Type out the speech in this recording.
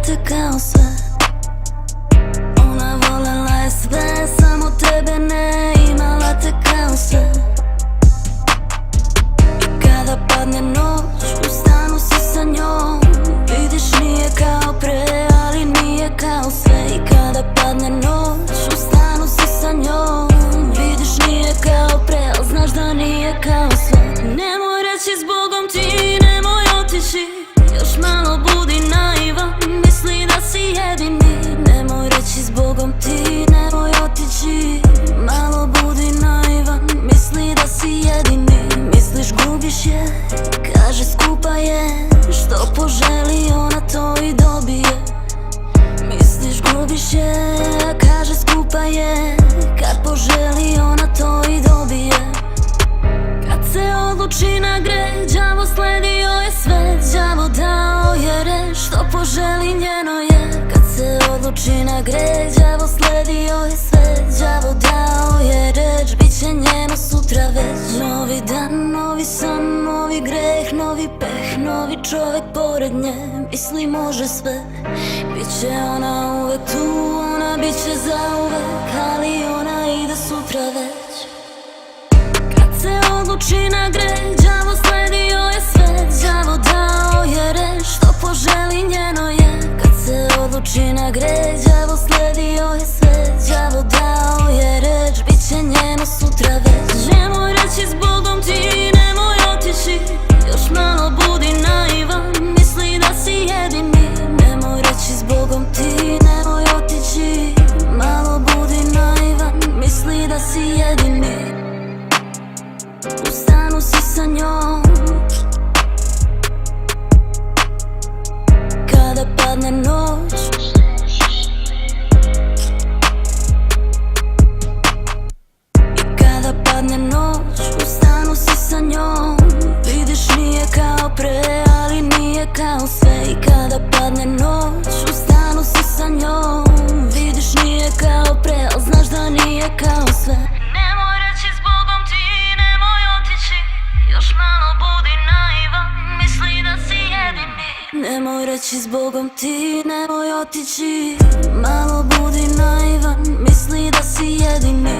te kao sve. Ona volela je sve, samo tebe ne, imala te kao sve. I kada padne noć, u stanu si sa njom. Vidiš nije kao pre, ali nije kao sve. I kada padne noć, u stanu si sa njom. Vidiš nije kao pre, al znaš da nije kao sve. Nemoj reći zbogom ti, nemoj otići. Još malo budi naivan, misli da si jedini. Nemoj reći zbogom ti, nemoj otići. Malo budi naivan, misli da si jedini. Misliš gubiš je, kaže skupa je. Što poželi ona to i dobije. Misliš gubiš je, kaže skupa je. Kad poželi ona to i dobije. Kad se odluči na greh, đavo sledio je sve. Đavo dao je reč, što poželi njeno je. Kad se odluči na greh, đavo sledio je sve. Đavo dao je reč, bit će njeno sutra već. Novi dan, novi san, novi greh, novi peh. Novi čovek pored nje, misli može sve. Biće ona uvek tu, ona biće zauvek. Ali ona ide sutra već. Kad se odluči na greh, đavo sledio je sve. Đavo dao je reč, što poželi njeno je. Kad se odluči na greh, đavo sledio je sve. Đavo dao je reč, bit će njeno sutra već. Nemoj reći zbogom ti, nemoj otići. Još malo budi naivan, misli da si jedini. Nemoj reći zbogom ti, nemoj otići. Malo budi naivan, misli da si jedini. U stanu si sa njom. Kada padne noć, i kada padne noć, u stanu si sa njom. Vidiš nije kao pre, ali nije kao sve. I kada padne noć, u stanu si sa njom. Vidiš nije kao pre, al znaš da nije kao sve. Nemoj reći zbogom ti, nemoj otići. Još malo budi naivan, misli da si jedini. Nemoj reći zbogom ti, nemoj otići. Malo budi naivan, misli da si jedini.